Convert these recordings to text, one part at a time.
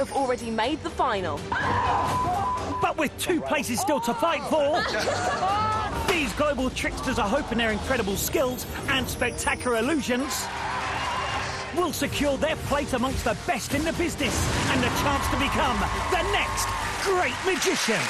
have already made the final. But with 2 places still to fight for, these global tricksters are hoping their incredible skills and spectacular illusions will secure their place amongst the best in the business and the chance to become the next great magician.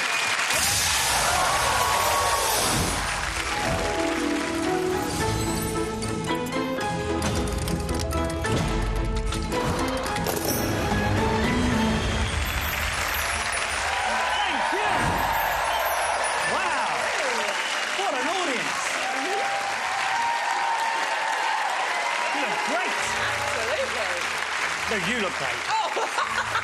You look great. Oh.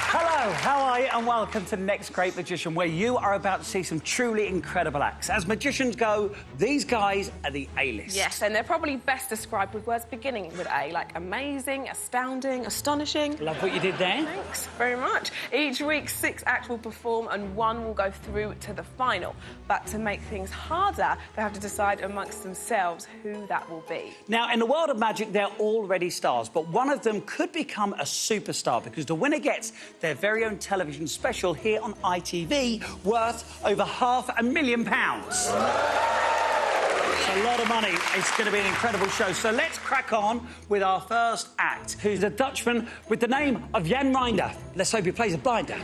Hello, how are you? And welcome to the Next Great Magician, where you are about to see some truly incredible acts. As magicians go, these guys are the A-list. Yes, and they're probably best described with words beginning with A, like amazing, astounding, astonishing. Love what you did there. Thanks very much. Each week, 6 acts will perform and 1 will go through to the final. But to make things harder, they have to decide amongst themselves who that will be. Now, in the world of magic, they're already stars, but one of them could become a superstar because the winner gets their very own television special here on ITV worth over £500,000. It's a lot of money. It's going to be an incredible show. So let's crack on with our first act, who's a Dutchman with the name of Jan Reinder. Let's hope he plays a blinder.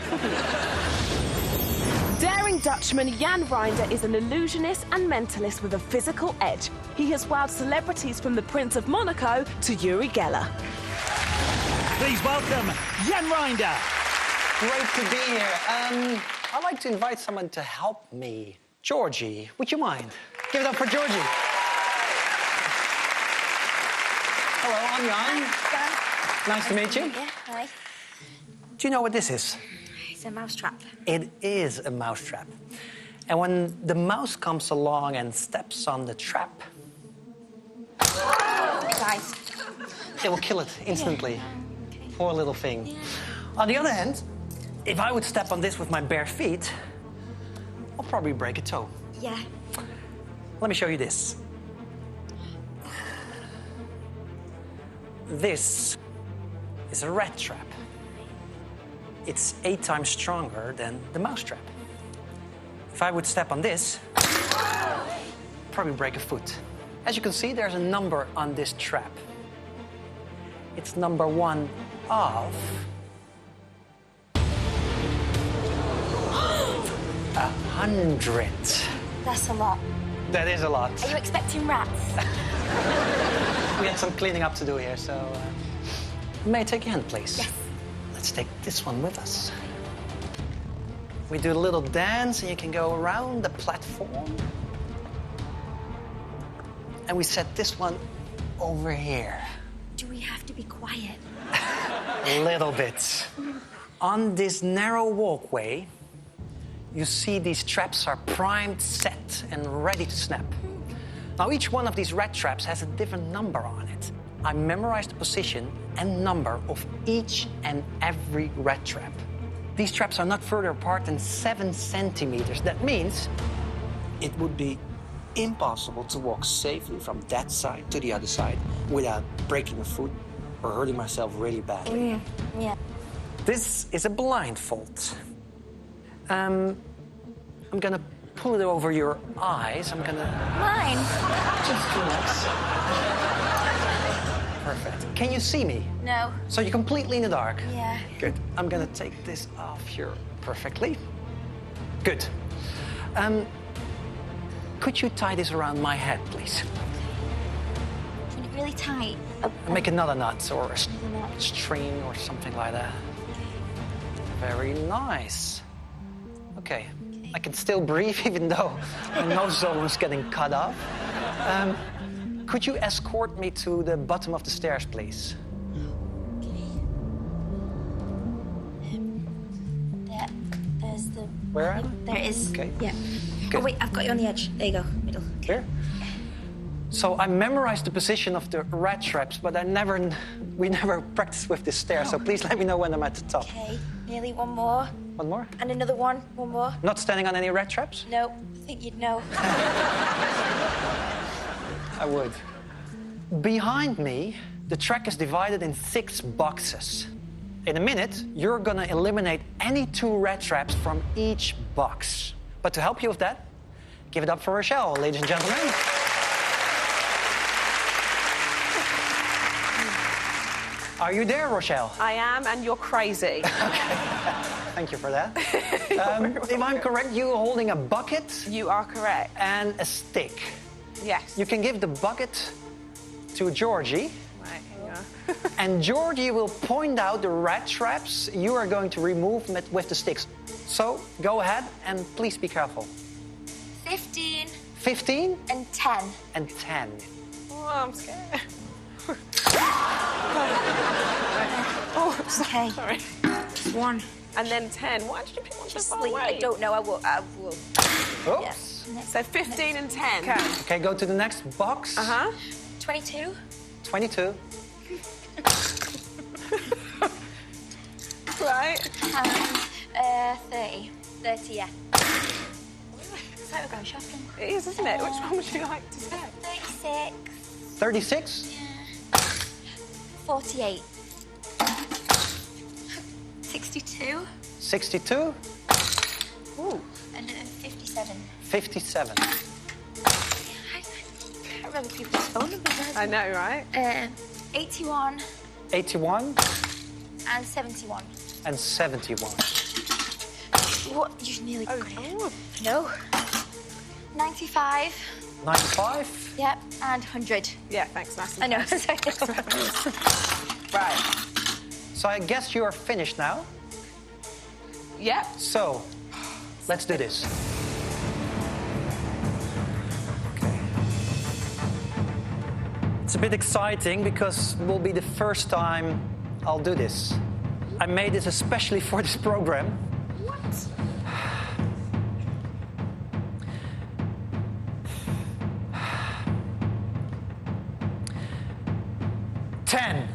Daring Dutchman Jan Reinder is an illusionist and mentalist with a physical edge. He has wowed celebrities from the Prince of Monaco to Uri Geller. Please welcome Jan Reinder. Great to be here. I'd like to invite someone to help me. Georgie, would you mind? Give it up for Georgie. Hello, I'm Jan. Hi. Nice to meet you. Yeah, hi. Do you know what this is? It's a mousetrap. It is a mousetrap. And when the mouse comes along and steps on the trap, Guys. it will kill it instantly. Yeah. Okay. Poor little thing. Yeah. On the other hand, if I would step on this with my bare feet, I'll probably break a toe. Yeah. Let me show you this. This is a rat trap. It's 8 times stronger than the mouse trap. If I would step on this, probably break a foot. As you can see, there's a number on this trap. It's number 1 of 100. That's a lot. That is a lot. Are you expecting rats? We had some cleaning up to do here, so... may I take your hand, please? Yes. Let's take this one with us. We do a little dance, and you can go around the platform. And we set this one over here. Do we have to be quiet? A little bit. On this narrow walkway, you see these traps are primed, set, and ready to snap. Now, each one of these rat traps has a different number on it. I memorized the position and number of each and every rat trap. These traps are not further apart than 7 centimeters. That means it would be impossible to walk safely from that side to the other side without breaking a foot or hurting myself really badly. Yeah. this is a blindfold. I'm gonna pull it over your eyes. I'm gonna... Mine? Just relax. Perfect. Can you see me? No. So you're completely in the dark? Yeah. Good. I'm gonna take this off here perfectly. Good. Could you tie this around my head, please? Do you want it really tight? Make another knot or a Another knot. string or something like that. Very nice. Okay. I can still breathe even though my nose is almost getting cut off. Could you escort me to the bottom of the stairs, please? There's the... Where am I? There it is. Okay. Yeah. Good. Oh, wait, I've got you on the edge. There you go, middle. Here? So I memorized the position of the rat traps, but we never practiced with this stair, so please let me know when I'm at the top. Okay, nearly one more. One more? And another one more. Not standing on any rat traps? No, I think you'd know. I would. Behind me, the track is divided in 6 boxes. In a minute, you're gonna eliminate any 2 rat traps from each box. But to help you with that, give it up for Rochelle, ladies and gentlemen. Are you there, Rochelle? I am, and you're crazy. Thank you for that. If I'm correct, you're holding a bucket You are correct. and a stick. Yes. You can give the bucket to Georgie. Right, hang on. And Georgie will point out the rat traps you are going to remove with the sticks. So go ahead and please be careful. 15 15 and 10. and 10. Oh, I'm scared. Oh, I'm Okay. sorry. 1. And then 10. Why did you pick one so far Sleep. I away? don't know. I will. Oops. Yes. So 15 and 10. Okay. Okay, go to the next box. 22. 22. Right. And 30. 30, yeah. It's like we're going shopping. It is, isn't it? Which one would you like to say? 36. 36. 48. 62. 62. Ooh. And 57. 57. I can't remember people's phone numbers. I know, right? 81 81 and 71. and 71. What? You nearly got it. Oh. No. 95. 95. Yep. And 100. Yeah, thanks, nice. I know. Right. So I guess you are finished now. Yep. So, let's do this. Okay. It's a bit exciting because it will be the first time I'll do this. I made this especially for this program. What? Ten.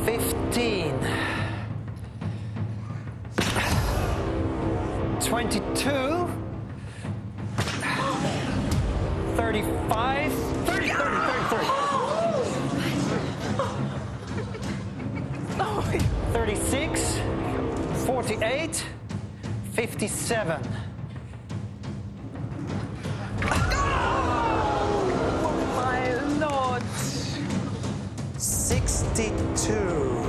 15. 22. 35. 30, 30, 30, 36. 48. 57. My lord. 62.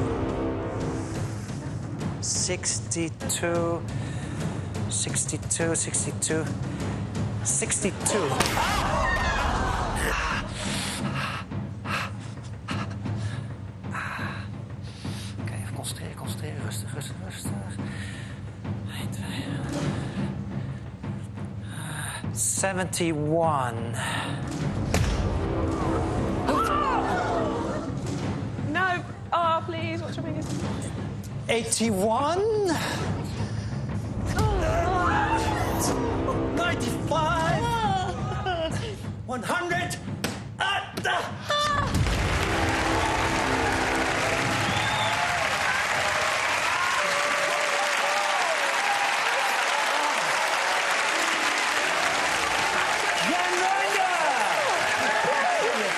62. 62, 62. 62. Oké, even concentreren, concentreren. Rustig, rustig, rustig. 1, 2. 71. No. Oh, please. What's your biggest? 81. 95. 100.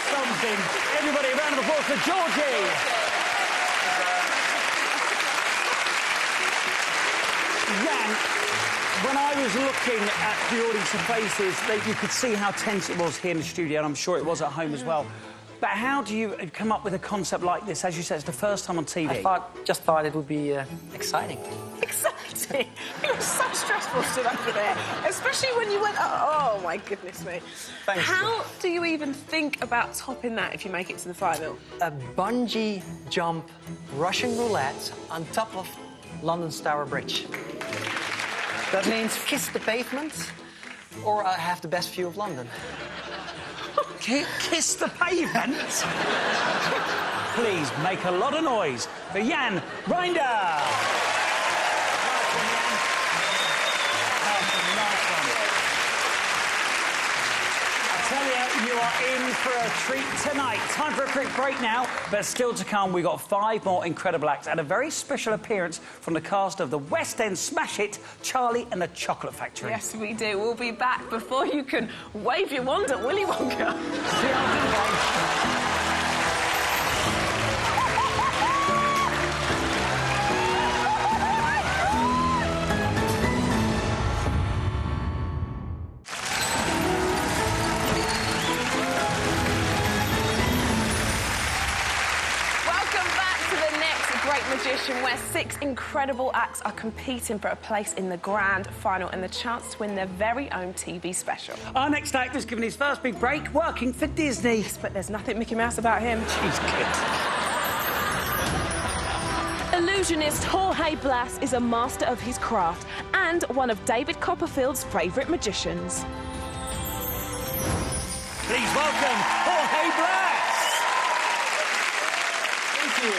Something. Everybody, a round of applause for Georgie. Jan, when I was looking at the audience and faces, you could see how tense it was here in the studio, and I'm sure it was at home as well. But how do you come up with a concept like this? As you said, it's the first time on TV. I just thought it would be exciting. Exciting. It was so stressful stood over there, especially when you went. Oh my goodness me. Thanks. How do you even think about topping that if you make it to the final? A bungee jump Russian roulette on top of London's Tower Bridge. That means kiss the pavement, or I have the best view of London. Kiss the pavement? Please make a lot of noise for Jan Reinder. You are in for a treat tonight. Time for a quick break now, but still to come, we've got 5 more incredible acts and a very special appearance from the cast of the West End smash hit, Charlie and the Chocolate Factory. Yes, we do. We'll be back before you can wave your wand at Willy Wonka. See you after the break. where 6 incredible acts are competing for a place in the grand final and the chance to win their very own TV special. Our next actor's given his first big break working for Disney. Yes, but there's nothing Mickey Mouse about him. He's good. Illusionist Jorge Blass is a master of his craft and one of David Copperfield's favourite magicians. Please welcome Jorge Blass. Thank you.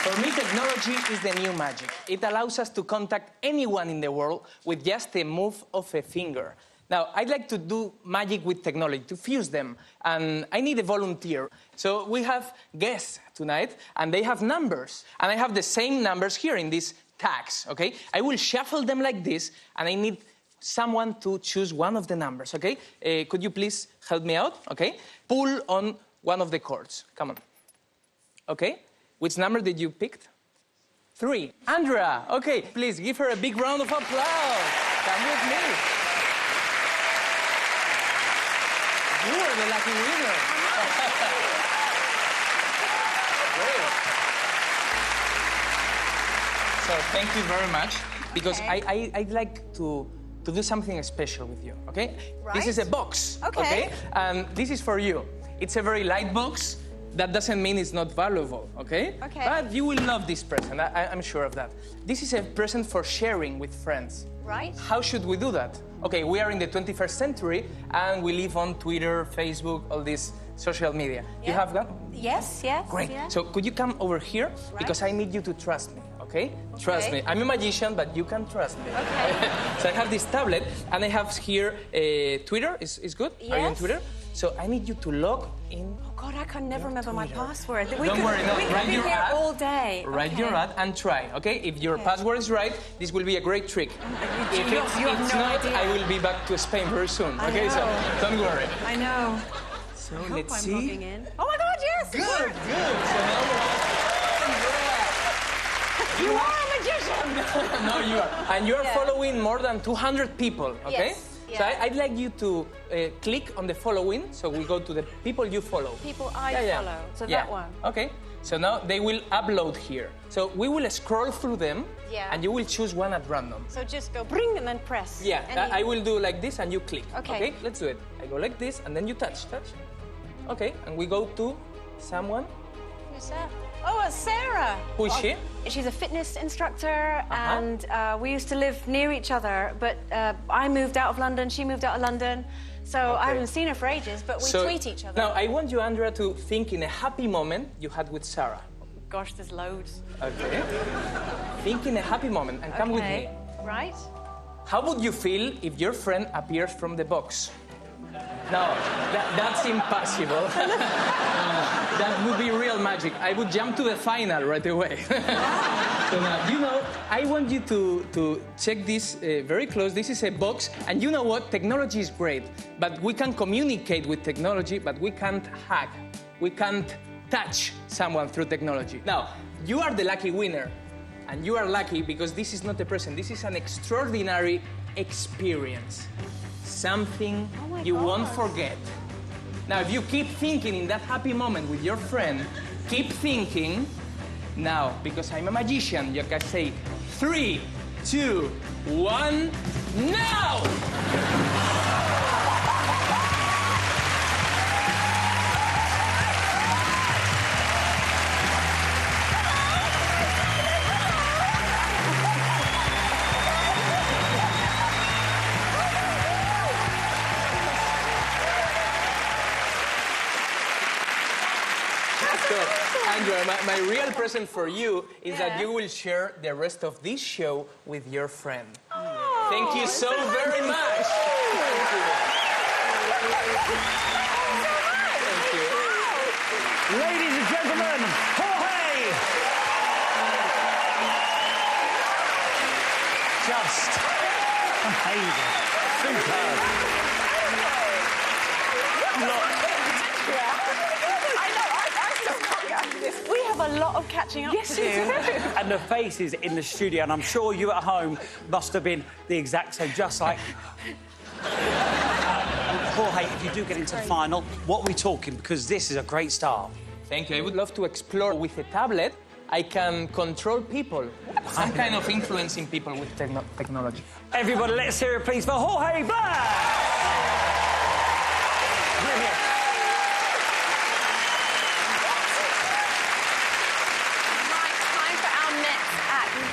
For me, technology is the new magic. It allows us to contact anyone in the world with just a move of a finger. Now, I'd like to do magic with technology, to fuse them, and I need a volunteer. So we have guests tonight, and they have numbers, and I have the same numbers here in these tags, okay? I will shuffle them like this, and I need someone to choose one of the numbers, okay? Could you please help me out, okay? Pull on one of the chords. Come on. Okay? Which number did you pick? 3. Andrea, okay. Please give her a big round of applause. Come with me. You are the lucky winner. Great. So thank you very much, because I'd like to do something special with you, okay? Right. This is a box, Okay. And this is for you. It's a very light box. That doesn't mean it's not valuable, okay? Okay. But you will love this present, I'm sure of that. This is a present for sharing with friends. Right. How should we do that? Okay, we are in the 21st century, and we live on Twitter, Facebook, all this social media. You have that? Yes, yes. Great. Yeah. So could you come over here? Because I need you to trust me, okay? Trust me. I'm a magician, but you can trust me. Okay. So I have this tablet, and I have here Twitter. Is good? Yes. Are you on Twitter? So I need you to log in. Oh, God, I can never remember my password. Don't worry, no, we could write be your here ad. all day. Write your ad and try, okay? If your password is right, this will be a great trick. If you it's have no not, idea. I will be back to Spain very soon, okay? So don't worry. I know. So Hope let's I'm see. logging in. Oh, my God, yes! Good, good. So now You are a magician! no, you are. And you are Yeah. following more than 200 people, okay? Yes, So yeah. I'd like you to click on the following. So we go to the people you follow. People I follow. So Yeah. that one. Okay. So now they will upload here. So we will scroll through them, Yeah. and you will choose one at random. So just go bring and then press. Yeah, Any- I will do like this and you click. Okay. Let's do it. I go like this and then you touch. Okay, and we go to someone. Who's that? Oh, it's Sarah. Who is she? She's a fitness instructor, and we used to live near each other. But I moved out of London. She moved out of London. So I haven't seen her for ages. But we tweet each other. Now I want you, Andrea, to think in a happy moment you had with Sarah. Gosh, there's loads. Okay. Think in a happy moment and come with me. Right. How would you feel if your friend appears from the box? No, that's impossible. That would be real magic. I would jump to the final right away. So now, you know, I want you to check this very close. This is a box, and you know what? Technology is great, but we can communicate with technology, but we can't hack. We can't touch someone through technology. Now, you are the lucky winner, and you are lucky because this is not a present. This is an extraordinary experience. Something you won't forget. Now, if you keep thinking in that happy moment with your friend, keep thinking. Now, because I'm a magician, you can say 3, 2, 1, now! So, Andrea, my real present for you is that you will share the rest of this show with your friend. Thank you so very much. Thank you. Thank you. Ladies and gentlemen, Jorge! Just amazing. Superb. We have a lot of catching up to do. And the faces in the studio, and I'm sure you at home must have been the exact same, just like... Jorge, if you do get into the final, what are we talking? Because this is a great start. Thank you. I would love to explore with a tablet I can control people. Some kind of influencing people with technology. Everybody, let's hear it, please, for Jorge Blass!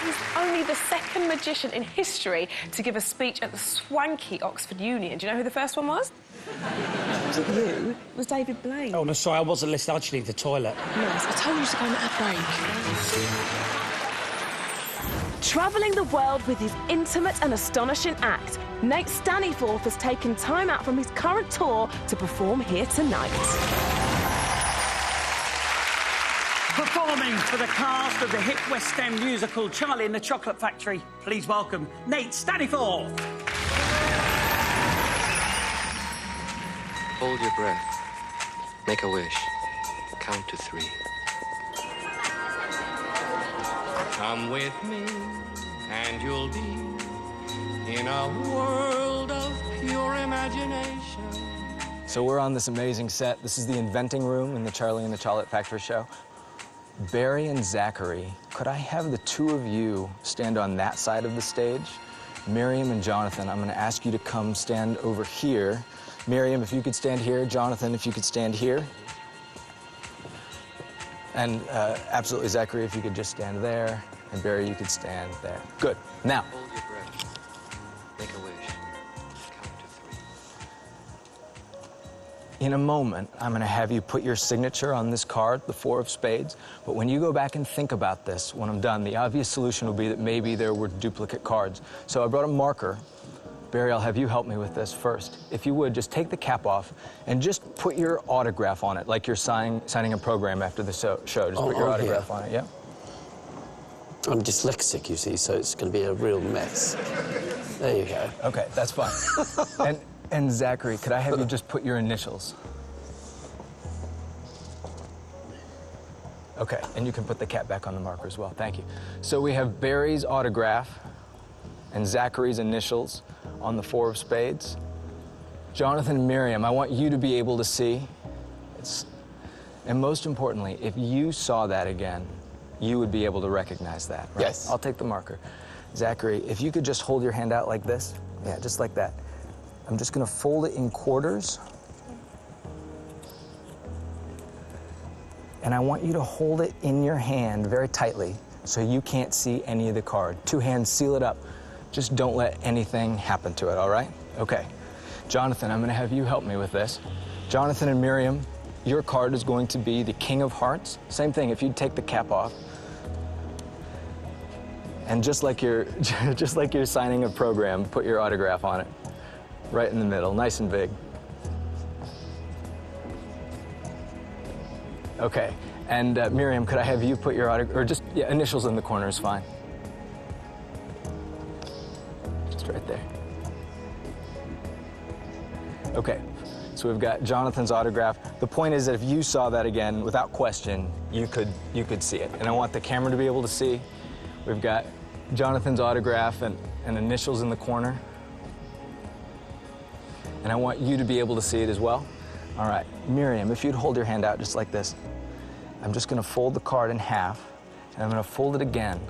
He's only the second magician in history to give a speech at the swanky Oxford Union. Do you know who the first one was? Was it you? It was David Blaine. Oh, no, sorry, I wasn't listening. I just need the toilet. Yes, I told you to go on that break. Travelling the world with his intimate and astonishing act, Nate Staniforth has taken time out from his current tour to perform here tonight. Performing for the cast of the hit West End musical Charlie and the Chocolate Factory, please welcome Nate Staniforth. Hold your breath. Make a wish. Count to 3. Come with me, and you'll be in a world of pure imagination. So we're on this amazing set. This is the inventing room in the Charlie and the Chocolate Factory show. Barry and Zachary, could I have the two of you stand on that side of the stage? Miriam and Jonathan, I'm going to ask you to come stand over here. Miriam, if you could stand here. Jonathan, if you could stand here. And absolutely, Zachary, if you could just stand there. And Barry, you could stand there. Good. Now. Hold your breath. Make a wish. Count to 3. In a moment, I'm going to have you put your signature on this card, the 4 of spades. But when you go back and think about this, when I'm done, the obvious solution will be that maybe there were duplicate cards. So I brought a marker. Barry, I'll have you help me with this first. If you would, just take the cap off and just put your autograph on it, like you're signing a program after the show. Just put your autograph on it, yeah? I'm dyslexic, you see, so it's going to be a real mess. There you go. Okay, that's fine. and Zachary, could I have you just put your initials? Okay, and you can put the cap back on the marker as well. Thank you. So we have Barry's autograph and Zachary's initials on the 4 of spades. Jonathan and Miriam, I want you to be able to see. And most importantly, if you saw that again, you would be able to recognize that, right? Yes. I'll take the marker. Zachary, if you could just hold your hand out like this. Yeah, just like that. I'm just going to fold it in quarters. And I want you to hold it in your hand very tightly so you can't see any of the card. 2 hands, seal it up. Just don't let anything happen to it, all right? Okay. Jonathan, I'm going to have you help me with this. Jonathan and Miriam, your card is going to be the King of Hearts. Same thing, if you'd take the cap off. And just like you're signing a program, put your autograph on it. Right in the middle, nice and big. Okay, and Miriam, could I have you put your autograph, or just, yeah, initials in the corner is fine. Just right there. Okay, so we've got Jonathan's autograph. The point is that if you saw that again, without question, you could see it. And I want the camera to be able to see. We've got Jonathan's autograph and initials in the corner. And I want you to be able to see it as well. All right, Miriam, if you'd hold your hand out just like this. I'm just gonna fold the card in half, and I'm gonna fold it again.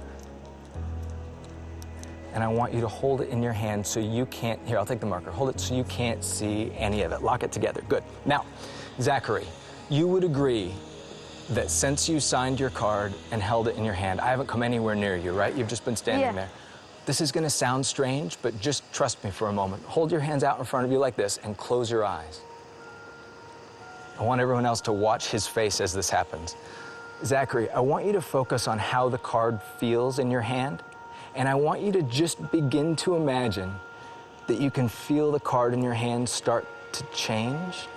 And I want you to hold it in your hand so you can't, here, I'll take the marker. Hold it so you can't see any of it. Lock it together, good. Now, Zachary, you would agree that since you signed your card and held it in your hand, I haven't come anywhere near you, right? You've just been standing there. This is gonna sound strange, but just trust me for a moment. Hold your hands out in front of you like this and close your eyes. I want everyone else to watch his face as this happens. Zachary, I want you to focus on how the card feels in your hand, and I want you to just begin to imagine that you can feel the card in your hand start to change.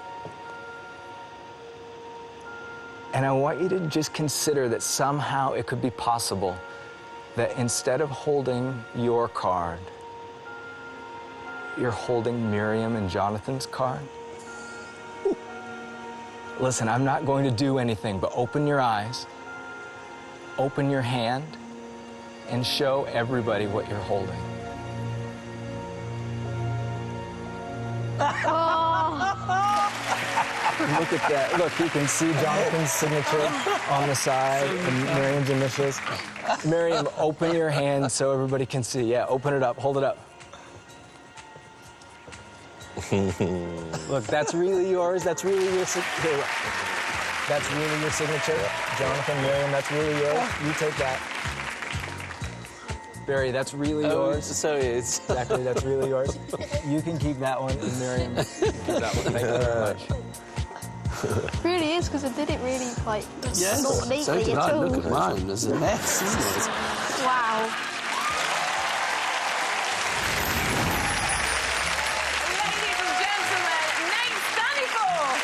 And I want you to just consider that somehow it could be possible that instead of holding your card, you're holding Miriam and Jonathan's card. Listen, I'm not going to do anything but open your eyes, open your hand, and show everybody what you're holding. Look at that. Look, you can see Jonathan's signature on the side and Miriam's initials. Miriam, open your hand so everybody can see. Yeah, open it up. Hold it up. Look, that's really yours. That's really your signature. That's really your signature. Jonathan, Miriam, that's really yours. You take that. Barry, that's really yours. So it is. Zachary, that's really yours. You can keep that one, and Miriam, keep that one. Thank you very much. It really is, because I did it really, like, Yes, not neatly so did at I. all. Look at mine. There's a mess, isn't it? Wow. Ladies and gentlemen, Nate Staniforth!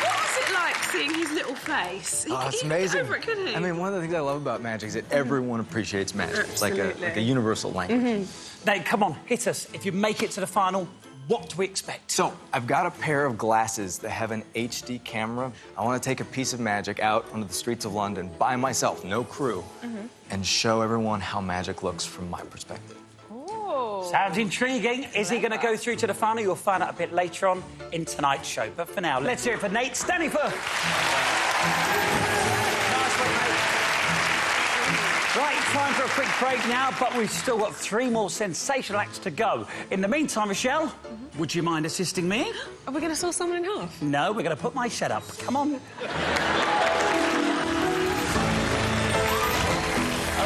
What was it like seeing his little face? Oh, it's He couldn't amazing. get over it, could he? I mean, one of the things I love about magic is that everyone appreciates magic. It's like a universal language. Nate, come on, hit us. If you make it to the final, what do we expect? So, I've got a pair of glasses that have an HD camera. I want to take a piece of magic out onto the streets of London by myself, no crew, and show everyone how magic looks from my perspective. Sounds intriguing. Is he going to go through to the final? You'll find out a bit later on in tonight's show. But for now, let's hear it for Nate Staniforth. Nice one, mate. Right, time for a quick break now, but we've still got 3 more sensational acts to go. In the meantime, Rochelle, would you mind assisting me? Are we going to saw someone in half? No, we're going to put my set up. Come on. All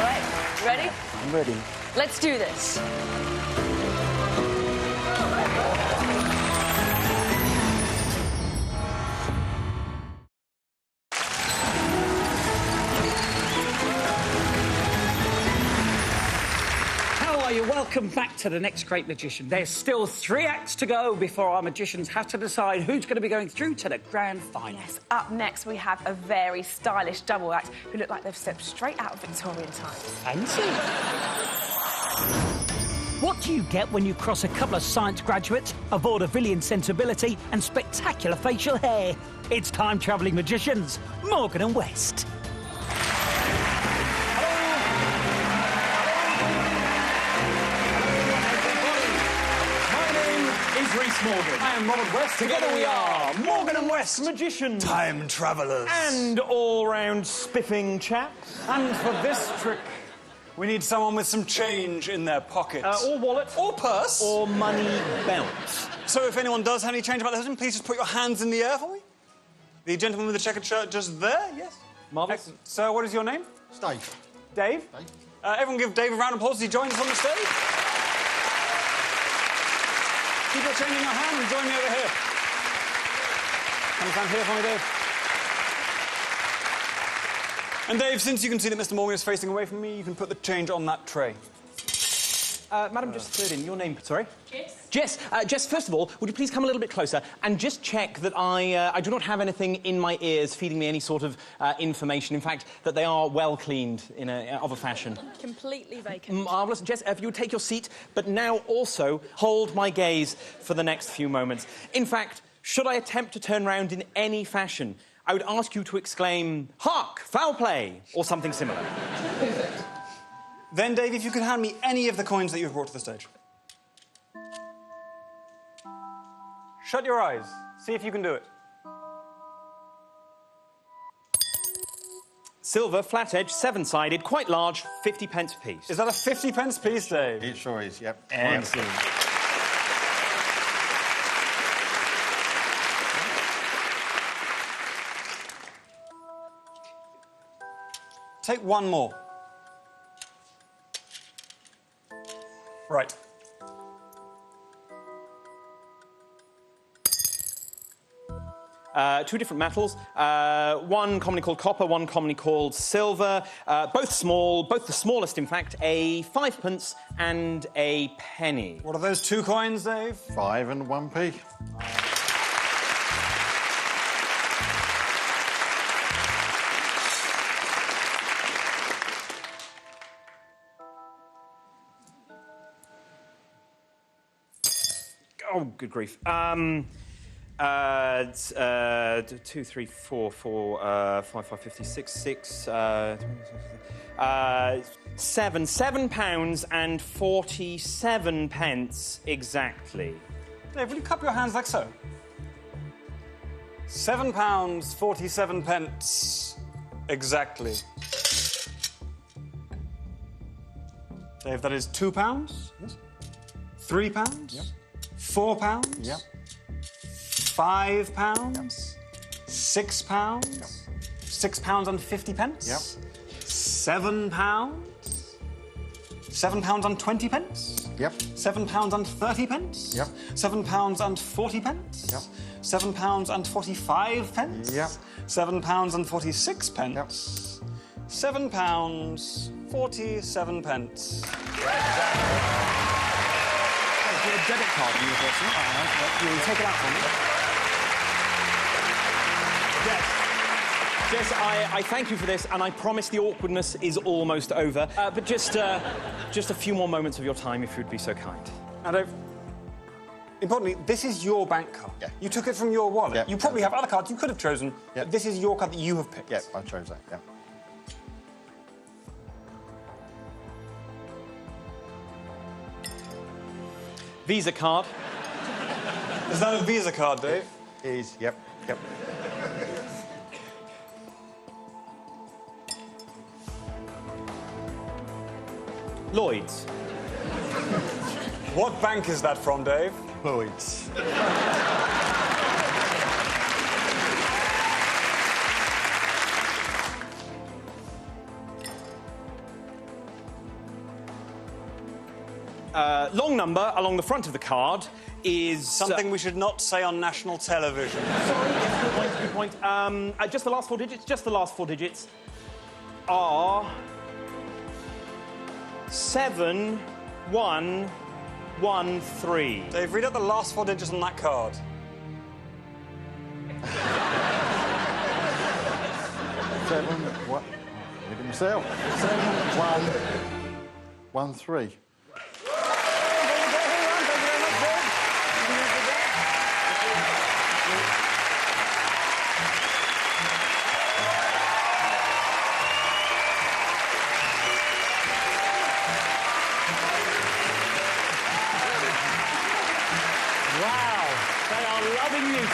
right, ready? I'm ready. Let's do this. Welcome back to The Next Great Magician. There's still 3 acts to go before our magicians have to decide who's going to be going through to the grand final. Yes, up next we have a very stylish double act who look like they've stepped straight out of Victorian times. Fancy. What do you get when you cross a couple of science graduates, a vaudevillian sensibility and spectacular facial hair? It's time-travelling magicians, Morgan and West. Morgan. I am Robert West. Together we are Morgan and West. magicians, Time travellers. and all-round spiffing chaps. And for this trick, we need someone with some change in their pockets. Or wallet. Or purse. Or money belt. So if anyone does have any change about their husband, please just put your hands in the air for me. The gentleman with the checkered shirt just there, yes? Marvellous. Excellent. Sir, what is your name? Dave. Dave? Everyone give Dave a round of applause as he joins us on the stage. Keep your change in your hand and join me over here. Come stand here for me, Dave. And Dave, since you can see that Mr. Morgan is facing away from me, you can put the change on that tray. Madam, just third in. Your name, sorry? Jess. Jess, first of all, would you please come a little bit closer and just check that I do not have anything in my ears feeding me any sort of information. In fact, that they are well cleaned of a fashion. Completely vacant. Marvellous. Jess, if you would take your seat, but now also hold my gaze for the next few moments. In fact, should I attempt to turn round in any fashion, I would ask you to exclaim, "Hark! Foul play!" or something similar. Then, Dave, if you could hand me any of the coins that you've brought to the stage. Shut your eyes. See if you can do it. Silver, flat edge, 7-sided, quite large, 50 pence a piece. Is that a 50-pence piece, Dave? It sure is, yep. Excellent. Take one more. Right. Two different metals, one commonly called copper, one commonly called silver, both small, both the smallest, in fact, a 5p and a penny. What are those 2 coins, Dave? 5 and 1p. Oh, good grief. 2, 3, 4, 5, 56, 6, 7 pounds and 47 pence exactly. Dave, will you cup your hands like so? £7.47 exactly. Dave, that is £2? Yes. £3? Yep. £4? Yep. £5? Yep. £6? Yep. £6.50? Yep. £7? £7.20? Yep. £7.30? Yep. £7.40? Yep. £7.45? Yep. £7.46? Yep. £7.47. A debit card, you will take it out for me. Jess, I thank you for this, and I promise the awkwardness is almost over. But just a few more moments of your time, if you'd be so kind. Now, Dave, importantly, this is your bank card. Yeah. You took it from your wallet. Yeah. You probably have other cards you could have chosen, Yeah. but this is your card that you have picked. Yeah, I chose that, yeah. Visa card. Is that a Visa card, Dave? It is, yep, yep. Lloyd's. What bank is that from, Dave? Lloyd's. Long number along the front of the card is... Something we should not say on national television. Sorry, yes, good point. Just the last 4 digits, just the last 4 digits are 7113. Dave, read out the last 4 digits on that card. What? Read it myself. 7113.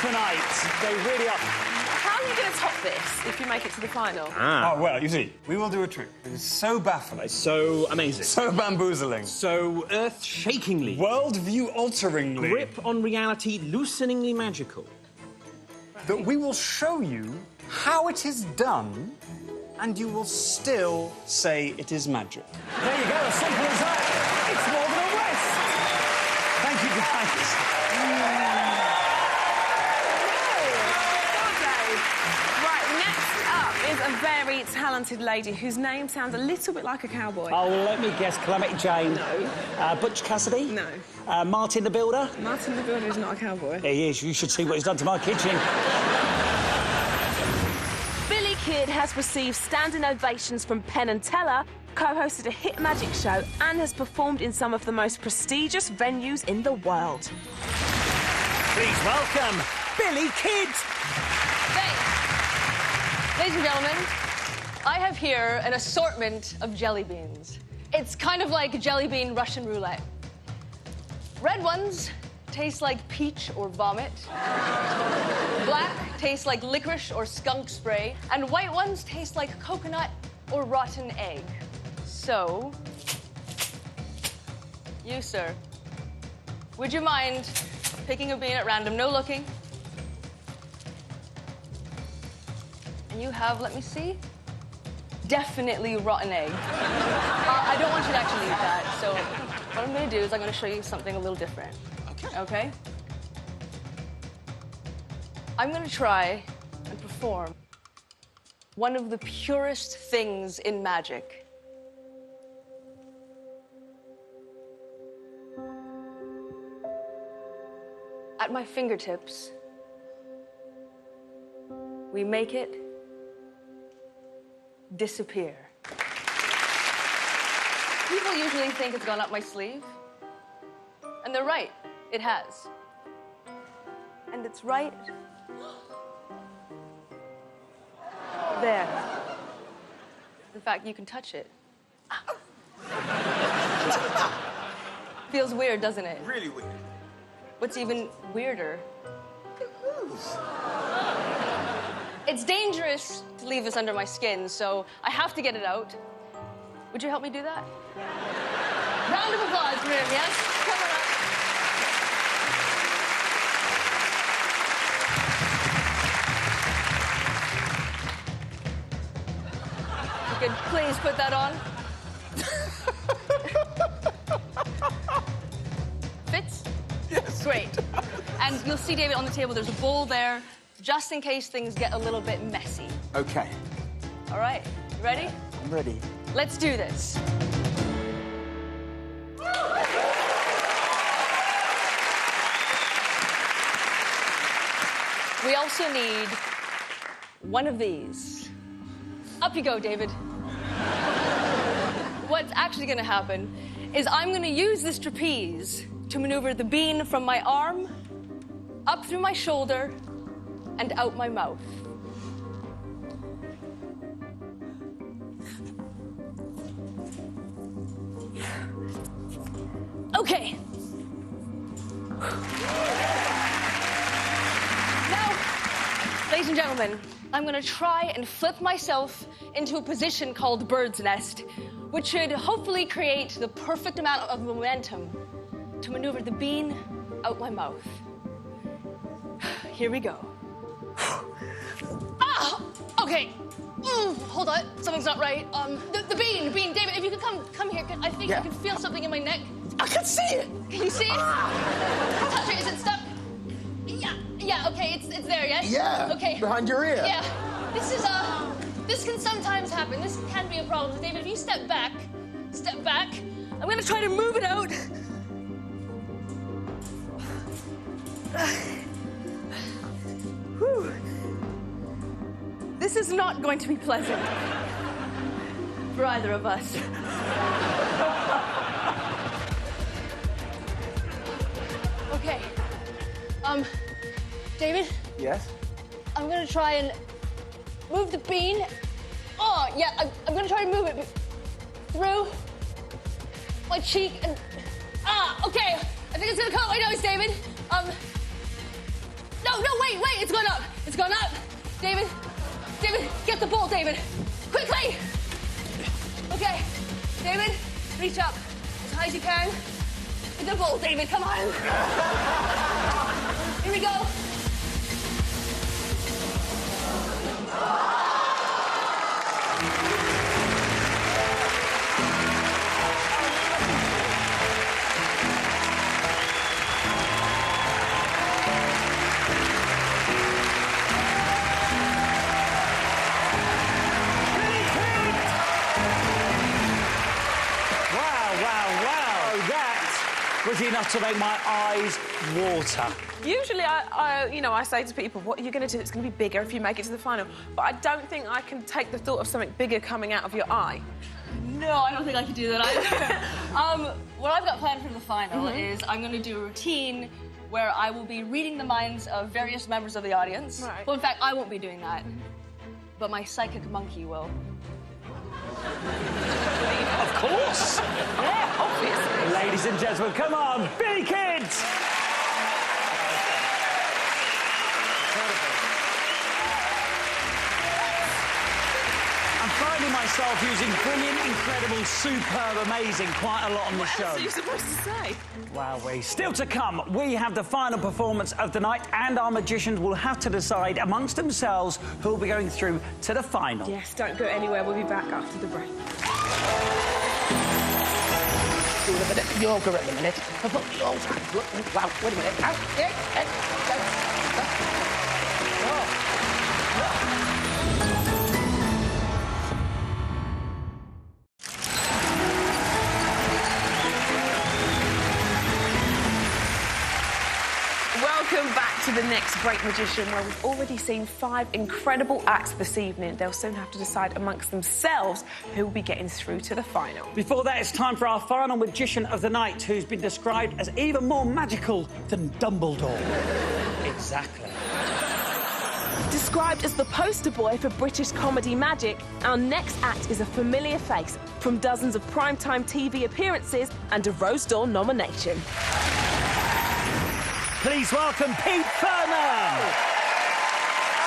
Tonight, they really are. How are you going to top this if you make it to the final? Oh, well, you see, we will do a trick. It is so baffling. So amazing. So bamboozling. So earth-shakingly. Worldview-alteringly. Grip on reality, looseningly magical. That we will show you how it is done, and you will still say it is magic. There you go, as simple as that. It's more than a West. Thank you, guys. Is a very talented lady whose name sounds a little bit like a cowboy. Oh, let me guess, Calamity Jane. No. Butch Cassidy? No. Martin the Builder? Martin the Builder is not a cowboy. He is. You should see what he's done to my kitchen. Billy Kidd has received standing ovations from Penn and Teller, co-hosted a hit magic show, and has performed in some of the most prestigious venues in the world. Please welcome Billy Kidd. Ladies and gentlemen, I have here an assortment of jelly beans. It's kind of like jelly bean Russian roulette. Red ones taste like peach or vomit. Black taste like licorice or skunk spray. And white ones taste like coconut or rotten egg. So, you, sir, would you mind picking a bean at random, no looking? And you have, let me see, definitely rotten egg. I don't want you to actually eat that, so what I'm gonna do is I'm gonna show you something a little different. Okay? I'm gonna try and perform one of the purest things in magic. At my fingertips, we make it disappear. People usually think it's gone up my sleeve. And they're right, it has. And it's right there. In fact, you can touch it. Feels weird, doesn't it? Really weird. What's even weirder It's dangerous to leave this under my skin, so I have to get it out. Would you help me do that? Round of applause for him, yes? Come on up. You could please put that on. Fits? Yes. Great. And you'll see, David, on the table, there's a bowl there, just in case things get a little bit messy. Okay. All right, you ready? I'm ready. Let's do this. We also need one of these. Up you go, David. What's actually going to happen is I'm going to use this trapeze to maneuver the bean from my arm, up through my shoulder, and out my mouth. Okay. Now, ladies and gentlemen, I'm going to try and flip myself into a position called bird's nest, which should hopefully create the perfect amount of momentum to maneuver the bean out my mouth. Here we go. Ah! Okay. Hold on. Something's not right. The bean, David, if you could come here. I think I can feel something in my neck. I can see it. Can you see it? Touch it. Is it stuck? Yeah. Okay. It's there. Yes. Yeah. Okay. Behind your ear. Yeah. This can sometimes happen. This can be a problem. So, David, if you step back. I'm gonna try to move it out. Whew. This is not going to be pleasant for either of us. Okay. David? Yes? I'm gonna try and move the bean. Oh, yeah, I'm gonna try to move it through my cheek and... okay. I think it's gonna come out my nose, David. No, wait, it's going up. It's going up. David, get the bowl, David. Quickly. Okay, David, reach up as high as you can. Get the bowl, David, come on. Here we go. Was enough to make my eyes water. Usually, I say to people, what are you going to do? It's going to be bigger if you make it to the final. But I don't think I can take the thought of something bigger coming out of your eye. No, I don't think I can do that either. What I've got planned for the final is I'm going to do a routine where I will be reading the minds of various members of the audience. Right. Well, in fact, I won't be doing that. But my psychic monkey will. Of course. Yeah, obviously. Ladies and gentlemen, come on, Billy Kids! I'm finding myself using brilliant, incredible, superb, amazing quite a lot on the show. What else are you supposed to say? Wowee. Still to come, we have the final performance of the night, and our magicians will have to decide amongst themselves who will be going through to the final. Yes, don't go anywhere. We'll be back after the break. You're correct a minute. Wow, wait a minute. Welcome back to the next Great Magician, where we've already seen 5 incredible acts this evening. They'll soon have to decide amongst themselves who will be getting through to the final. Before that, it's time for our final magician of the night, who's been described as even more magical than Dumbledore. Exactly. Described as the poster boy for British comedy magic, our next act is a familiar face from dozens of primetime TV appearances and a Rose d'Or nomination. Please welcome Pete Furman.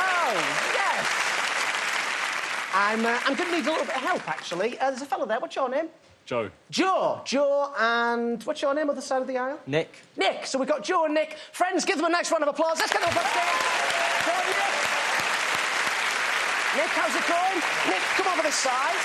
Oh, yes. I'm going to need a little bit of help, actually. There's a fellow there. What's your name? Joe. Joe, and what's your name, other side of the aisle? Nick. Nick. So we've got Joe and Nick. Friends, give them a nice round of applause. Let's get them up on stage. Joe and Nick. Nick, how's it going? Nick, come over this side.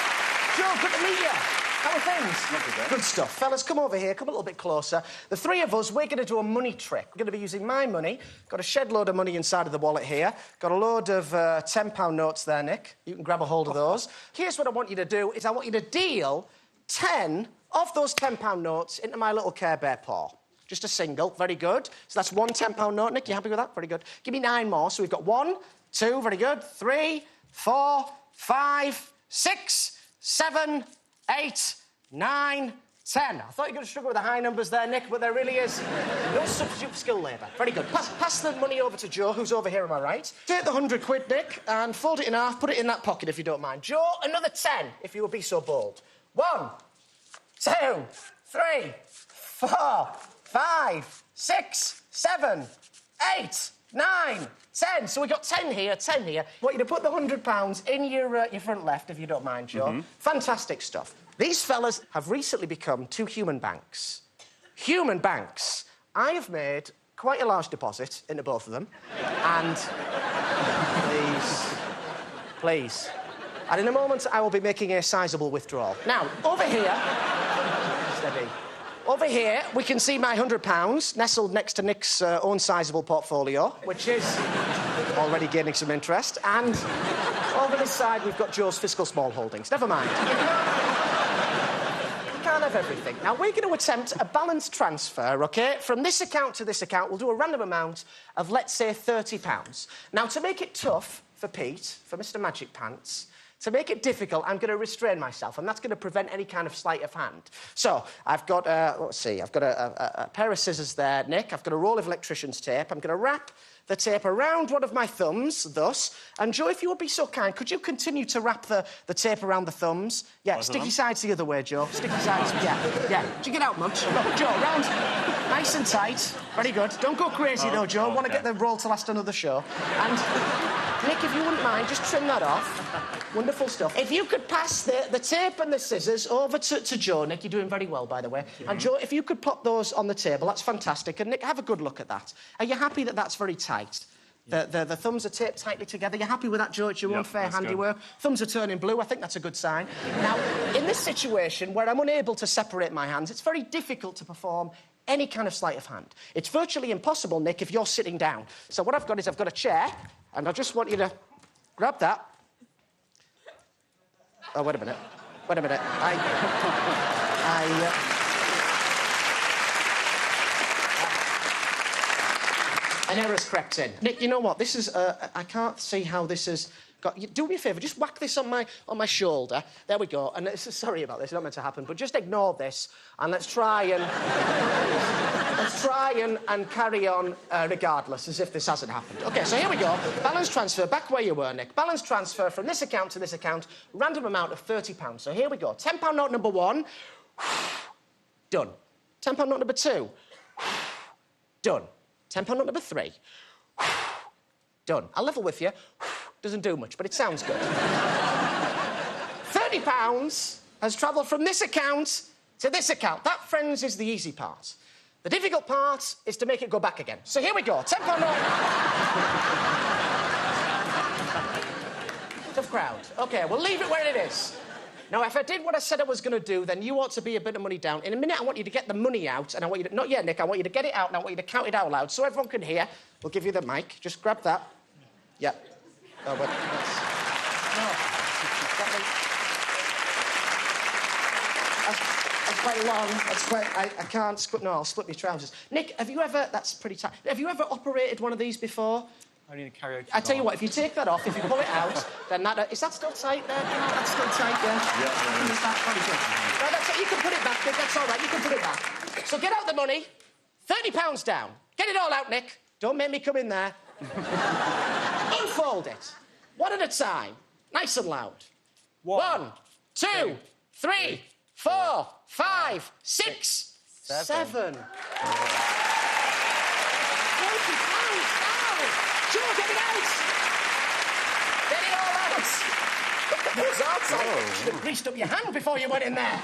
Joe, good to meet you. How are things? Not too bad. Good stuff. Fellas, come over here. Come a little bit closer. The three of us, we're going to do a money trick. We're going to be using my money. Got a shed load of money inside of the wallet here. Got a load of £10 notes there, Nick. You can grab a hold of those. Here's what I want you to do, is I want you to deal 10 of those £10 notes into my little Care Bear paw. Just a single. Very good. So that's one £10 note, Nick. You happy with that? Very good. Give me 9 more. So we've got 1, 2, very good, 3, 4, 5, 6, 7, 8, 9, 10. I thought you were going to struggle with the high numbers there, Nick, but there really is no substitute for skilled labour. Very good. Pass the money over to Joe, who's over here, am I right? Take the 100 quid, Nick, and fold it in half, put it in that pocket if you don't mind. Joe, another 10, if you would be so bold. 1, 2, 3, 4, 5, 6, 7, 8, 9, 10. So we got 10 here, 10 here. I want you to put the £100 in your front left, if you don't mind, Joe. Fantastic stuff. These fellas have recently become 2 human banks. Human banks. I have made quite a large deposit into both of them. And please. And in a moment, I will be making a sizable withdrawal. Now, over here... Steady. Over here, we can see my £100 nestled next to Nick's own sizable portfolio, which is already gaining some interest. And over this side, we've got Joe's fiscal small holdings. Never mind. You can't have everything. Now, we're going to attempt a balance transfer, OK? From this account to this account, we'll do a random amount of, let's say, £30. Now, to make it tough for Pete, for Mr. Magic Pants, to make it difficult, I'm going to restrain myself, and that's going to prevent any kind of sleight of hand. So, I've got, let's see, I've got a pair of scissors there, Nick. I've got a roll of electrician's tape. I'm going to wrap the tape around one of my thumbs, thus. And, Joe, if you would be so kind, could you continue to wrap the tape around the thumbs? Yeah, sticky sides the other way, Joe. Sticky sides, yeah. Do you get out much? Look, Joe, round, nice and tight. Very good. Don't go crazy, though, Joe. I want to get the roll to last another show. And... Nick, if you wouldn't mind, just trim that off. Wonderful stuff. If you could pass the tape and the scissors over to Joe, Nick, you're doing very well, by the way. And, Joe, if you could pop those on the table, that's fantastic. And, Nick, have a good look at that. Are you happy that that's very tight? The thumbs are taped tightly together. You're happy with that, Joe? It's your own fair handiwork. Good. Thumbs are turning blue. I think that's a good sign. Now, in this situation where I'm unable to separate my hands, it's very difficult to perform any kind of sleight of hand. It's virtually impossible, Nick, if you're sitting down. So what I've got is I've got a chair, and I just want you to grab that. Oh, wait a minute. An error's crept in. Nick, you know what? This is... I can't see how this is... Do me a favour, just whack this on my shoulder. There we go. And sorry about this, it's not meant to happen, but just ignore this and let's try and carry on regardless, as if this hasn't happened. OK, so here we go. Balance transfer, back where you were, Nick. Balance transfer from this account to this account, random amount of £30. So here we go. £10 note number 1. Done. £10 note number 2. Done. £10 note number 3. Done. I'll level with you. Doesn't do much, but it sounds good. £30 has travelled from this account to this account. That, friends, is the easy part. The difficult part is to make it go back again. So here we go. £10 note. Tough crowd. OK, we'll leave it where it is. Now, if I did what I said I was going to do, then you ought to be a bit of money down. In a minute, I want you to get the money out, and I want you to... Not yet, Nick. I want you to get it out, and I want you to count it out loud so everyone can hear. We'll give you the mic. Just grab that. Yeah. Oh, but that's... No. That's quite long. That's quite... I can't... No, I'll split my trousers. Nick, have you ever... That's pretty tight. Have you ever operated one of these before? Only in a karaoke. I tell you what, if you take that off, if you pull it out, then that... Is that still tight there? No, that's still tight, yeah? Yeah. Is that very good? No, that's it. You can put it back, Nick. That's all right. You can put it back. So get out the money. £30 down. Get it all out, Nick. Don't make me come in there. Unfold it. One at a time. Nice and loud. 1, 2, 3, 4, 5, 6, 7. £20 now. Joe, get it out. Get it all out. Those outside. You should have greased up your hand before you went in there.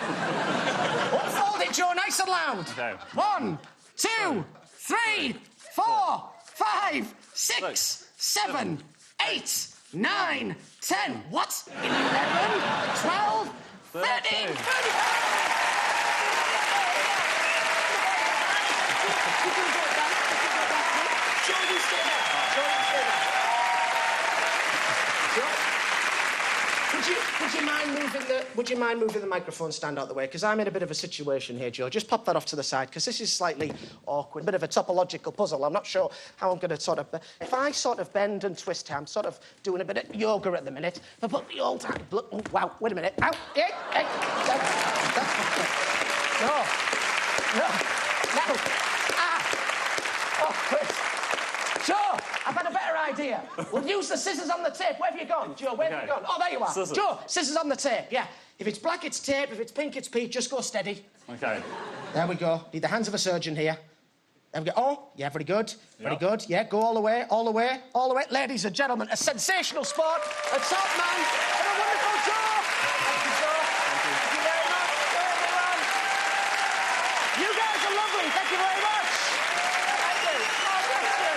Unfold it, Joe, nice and loud. Okay. 1, 2, 3, 4, 5, 6, 7, 8, 9, 10. What? 11, 12, 13, 30. Would you mind moving the microphone stand out the way? Because I'm in a bit of a situation here, Joe. Just pop that off to the side, because this is slightly awkward. A bit of a topological puzzle. I'm not sure how I'm going to sort of... If I sort of bend and twist here, I'm sort of doing a bit of yoga at the minute. If I put the old hand... Oh, wow, wait a minute. Ow! Hey! No. Oh, Chris. Joe, I've had a better idea. We'll use the scissors on the tape. Where have you gone, Joe? Where have you gone? Oh, there you are. Scissors. Joe, scissors on the tape, yeah. If it's black, it's tape. If it's pink, it's Pete. Just go steady. Okay. There we go. Need the hands of a surgeon here. There we go. Oh, yeah, very good. Very good. Yeah, go all the way, all the way, all the way. Ladies and gentlemen, a sensational spot, a top man, and a wonderful Joe. Thank you, Joe. Thank you very much. Go, everyone. You guys are lovely. Thank you very much. Thank you. Oh, bless you.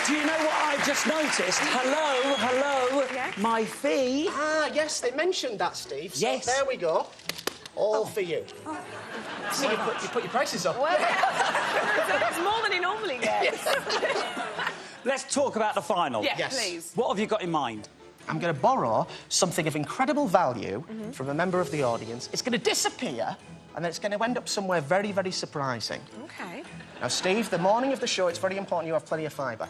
Do you know what I just noticed? Hello, Yeah? my fee. Ah, yes, they mentioned that, Steve. So Yes. there we go. All for you. See, you put your prices up. Well, it's more than he normally gets. Let's talk about the final. Yes, please. What have you got in mind? I'm going to borrow something of incredible value from a member of the audience. It's going to disappear, and then it's going to end up somewhere very, very surprising. OK. Now, Steve, the morning of the show, it's very important you have plenty of fibre.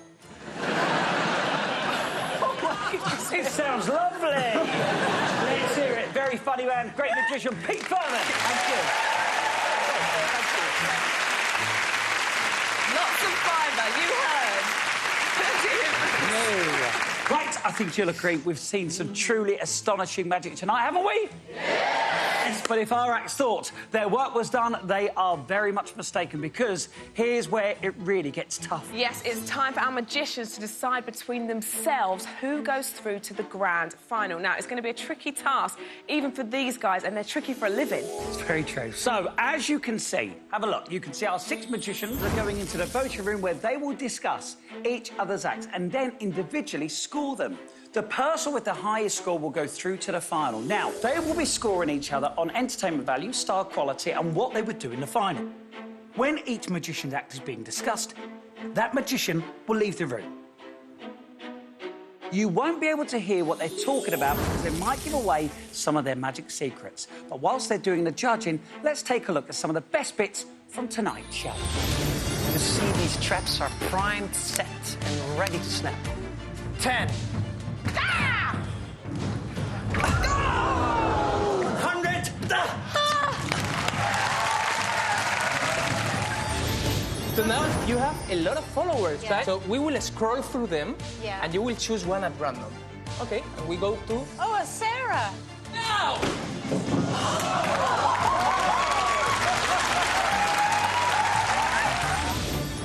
It sounds lovely. Let's hear it. Very funny man, great magician, Pete Furman. Thank you. Lots of fibre, you heard. Right, I think you'll agree we've seen some truly astonishing magic tonight, haven't we? Yes! But if our acts thought their work was done, they are very much mistaken, because here's where it really gets tough. Yes, it's time for our magicians to decide between themselves who goes through to the grand final. Now, it's going to be a tricky task, even for these guys, and they're tricky for a living. It's very true. So, as you can see, have a look. You can see our 6 magicians are going into the voting room where they will discuss each other's acts and then individually score them. The person with the highest score will go through to the final. Now, they will be scoring each other on entertainment value, star quality, and what they would do in the final. When each magician's act is being discussed, that magician will leave the room. You won't be able to hear what they're talking about because they might give away some of their magic secrets. But whilst they're doing the judging, let's take a look at some of the best bits from tonight's show. You see these traps are primed, set, and ready to snap. 10. 100. So now you have a lot of followers, right? So we will scroll through them, and you will choose one at random. Okay, and we go to... Oh, it's Sarah. No!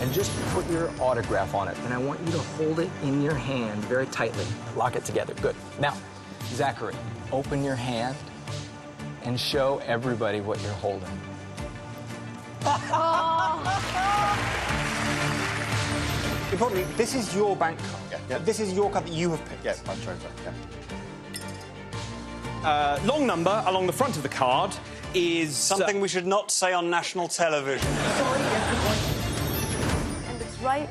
And just put your autograph on it, and I want you to hold it in your hand very tightly. Lock it together. Good. Now, Zachary, open your hand and show everybody what you're holding. Importantly, this is your bank card. Yeah. This is your card that you have picked. Yeah, that's right. Yeah. Long number along the front of the card is... Something we should not say on national television. And it's right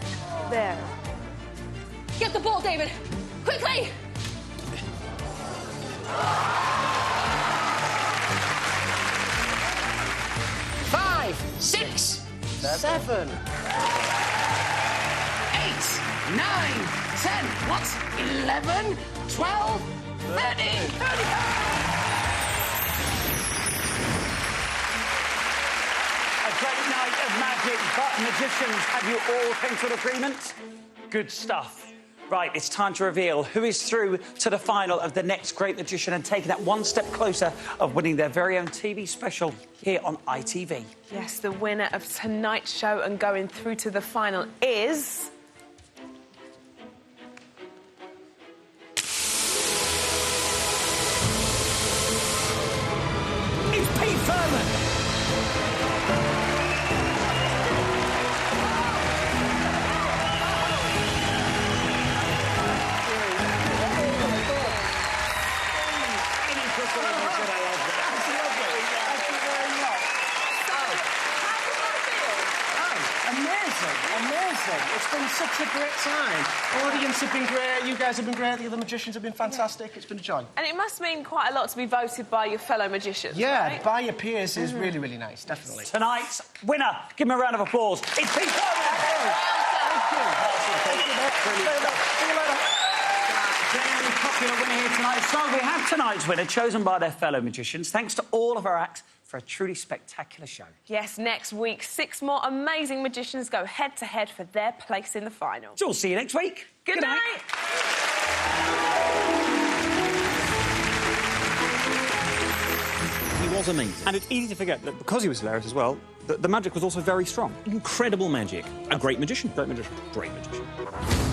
there. Get the ball, David! Quickly! Five, 6, 7, 8, 9, 10. What? 11, 12, 13, A great night of magic, but magicians, have you all come to an agreement? Good stuff. Right, it's time to reveal who is through to the final of the next great magician and taking that one step closer of winning their very own TV special here on ITV. Yes, the winner of tonight's show and going through to the final is... Furman. Amazing. It's been such a great time. Audience have been great, you guys have been great, the other magicians have been fantastic. It's been a joy. And it must mean quite a lot to be voted by your fellow magicians, Yeah, right? by your peers is really, really nice, definitely. Tonight's winner. Give him a round of applause. It's Pete Furman. Very popular winner here tonight. So we have tonight's winner chosen by their fellow magicians. Thanks to all of our acts for a truly spectacular show. Yes, next week, 6 more amazing magicians go head-to-head for their place in the final. So we'll see you next week. Good night. He was amazing. And it's easy to forget that because he was hilarious as well, the magic was also very strong. Incredible magic. A great magician. Great magician. Great magician.